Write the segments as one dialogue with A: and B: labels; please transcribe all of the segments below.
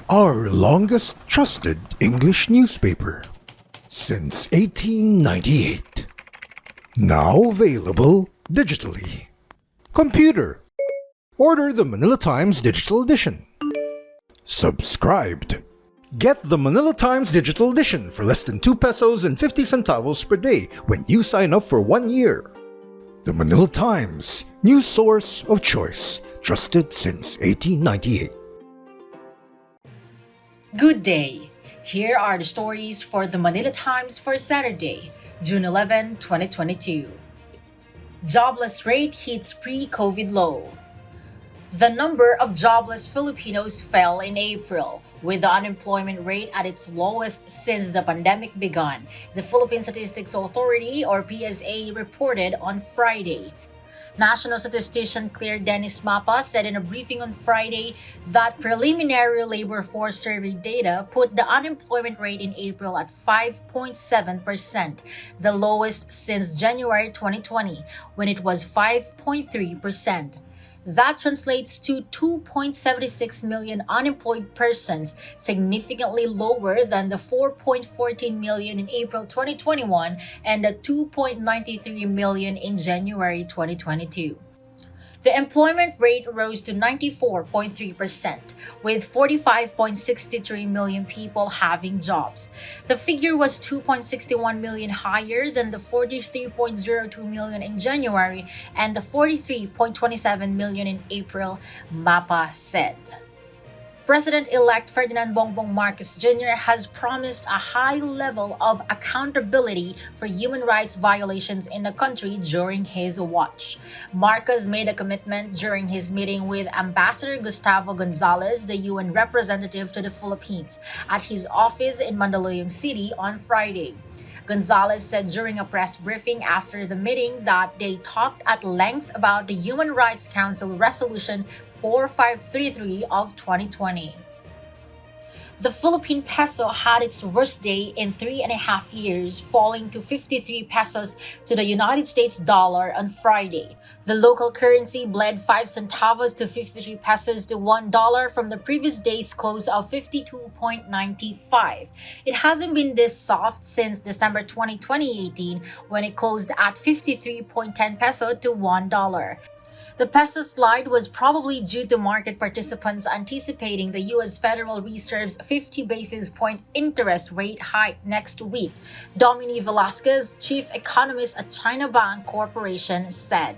A: our longest trusted English newspaper since 1898. Now available digitally. Computer, order the Manila Times Digital Edition. Subscribed. Get the Manila Times Digital Edition for less than 2 pesos and 50 centavos per day when you sign up for 1 year. The Manila Times, news source of choice, trusted since 1898.
B: Good day. Here are the stories for the Manila Times for Saturday, June 11, 2022. Jobless rate hits pre-COVID low. The number of jobless Filipinos fell in April, with the unemployment rate at its lowest since the pandemic began, the Philippine Statistics Authority or PSA reported on Friday. National statistician Claire Dennis Mapa said in a briefing on Friday that preliminary labor force survey data put the unemployment rate in April at 5.7%, the lowest since January 2020, when it was 5.3%. That translates to 2.76 million unemployed persons, significantly lower than the 4.14 million in April 2021 and the 2.93 million in January 2022. The employment rate rose to 94.3%, with 45.63 million people having jobs. The figure was 2.61 million higher than the 43.02 million in January and the 43.27 million in April, MAPA said. President-elect Ferdinand Bongbong Marcos Jr. has promised a high level of accountability for human rights violations in the country during his watch. Marcos made a commitment during his meeting with Ambassador Gustavo Gonzalez, the UN representative to the Philippines, at his office in Mandaluyong City on Friday. Gonzalez said during a press briefing after the meeting that they talked at length about the Human Rights Council Resolution 4533 of 2020. The Philippine peso had its worst day in 3.5 years, falling to 53 pesos to the United States dollar on Friday. The local currency bled 5 centavos to 53 pesos to $1 from the previous day's close of 52.95. It hasn't been this soft since December 2018, when it closed at 53.10 peso to $1. The peso slide was probably due to market participants anticipating the U.S. Federal Reserve's 50 basis point interest rate hike next week, Dominique Velasquez, chief economist at China Bank Corporation, said.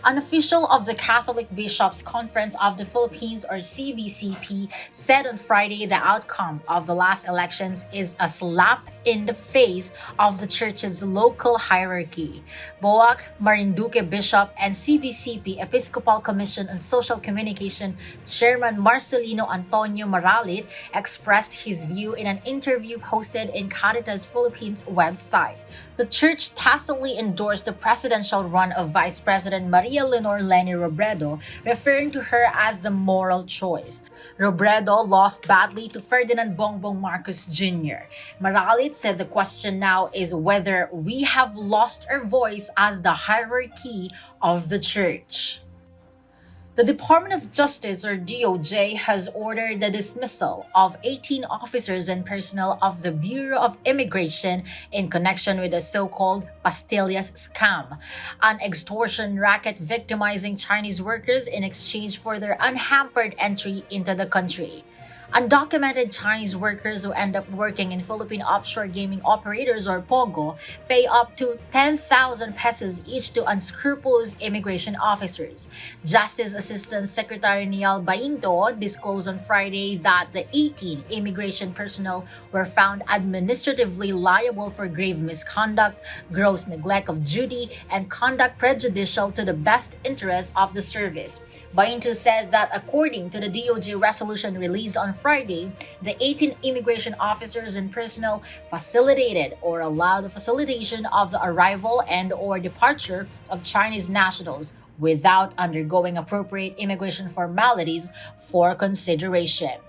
B: An official of the Catholic Bishops' Conference of the Philippines, or CBCP, said on Friday the outcome of the last elections is a slap in the face of the church's local hierarchy. BOAC, Marinduque Bishop, and CBCP Episcopal Commission on Social Communication Chairman Marcelino Antonio Maralit expressed his view in an interview posted in Caritas Philippines website. The church tacitly endorsed the presidential run of Vice President Maria Leonor Leni Robredo, referring to her as the moral choice. Robredo lost badly to Ferdinand Bongbong Marcos Jr. Maralit said the question now is whether we have lost our voice as the hierarchy of the church. The Department of Justice, or DOJ, has ordered the dismissal of 18 officers and personnel of the Bureau of Immigration in connection with the so-called pastillas scam, an extortion racket victimizing Chinese workers in exchange for their unhampered entry into the country. Undocumented Chinese workers who end up working in Philippine offshore gaming operators, or POGO, pay up to 10,000 pesos each to unscrupulous immigration officers. Justice Assistant Secretary Niall Bainto disclosed on Friday that the 18 immigration personnel were found administratively liable for grave misconduct, gross neglect of duty, and conduct prejudicial to the best interests of the service. Bainto said that according to the DOJ resolution released on Friday, the 18 immigration officers and personnel facilitated or allowed the facilitation of the arrival and/or departure of Chinese nationals without undergoing appropriate immigration formalities for consideration.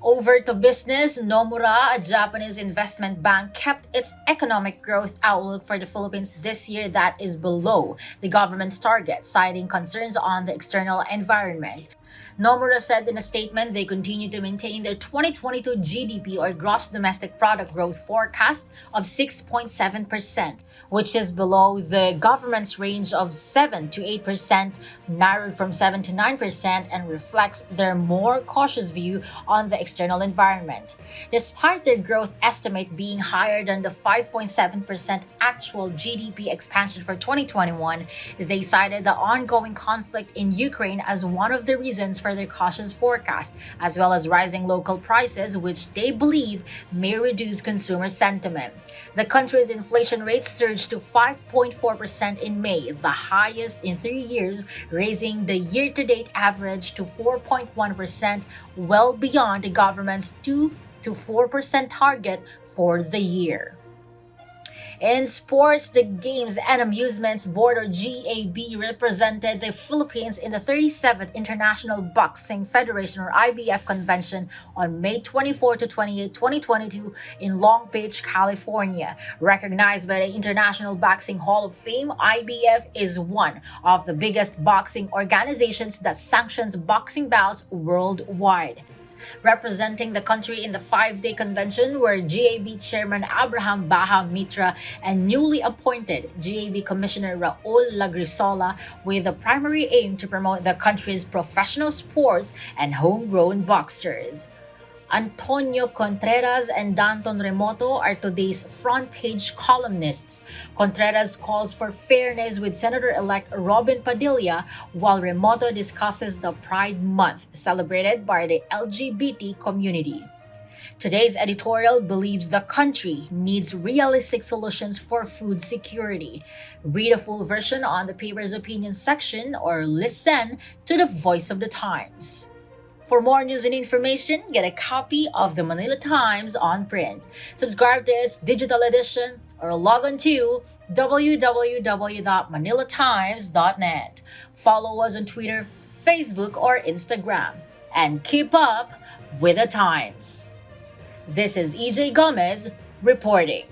B: Over to business, Nomura, a Japanese investment bank, kept its economic growth outlook for the Philippines this year that is below the government's target, citing concerns on the external environment. Nomura said in a statement they continue to maintain their 2022 GDP or gross domestic product growth forecast of 6.7%, which is below the government's range of 7 to 8%, narrowed from 7 to 9%, and reflects their more cautious view on the external environment. Despite their growth estimate being higher than the 5.7% actual GDP expansion for 2021, they cited the ongoing conflict in Ukraine as one of the reasons for their cautious forecast, as well as rising local prices, which they believe may reduce consumer sentiment. The country's inflation rate surged to 5.4% in May, the highest in 3 years, raising the year-to-date average to 4.1%, well beyond the government's 2 to 4% target for the year. In sports, the Games and Amusements Board, or GAB, represented the Philippines in the 37th International Boxing Federation, or IBF, convention on May 24 to 28, 2022 in Long Beach, California. Recognized by the International Boxing Hall of Fame, IBF is one of the biggest boxing organizations that sanctions boxing bouts worldwide. Representing the country in the 5-day convention were GAB Chairman Abraham Baha Mitra and newly appointed GAB Commissioner Raul Lagrisola, with the primary aim to promote the country's professional sports and homegrown boxers. Antonio Contreras and Danton Remoto are today's front-page columnists. Contreras calls for fairness with Senator-elect Robin Padilla, while Remoto discusses the Pride Month, celebrated by the LGBT community. Today's editorial believes the country needs realistic solutions for food security. Read a full version on the paper's opinion section or listen to the Voice of the Times. For more news and information, get a copy of the Manila Times on print. Subscribe to its digital edition or log on to www.manilatimes.net. Follow us on Twitter, Facebook, or Instagram. And keep up with the Times. This is EJ Gomez reporting.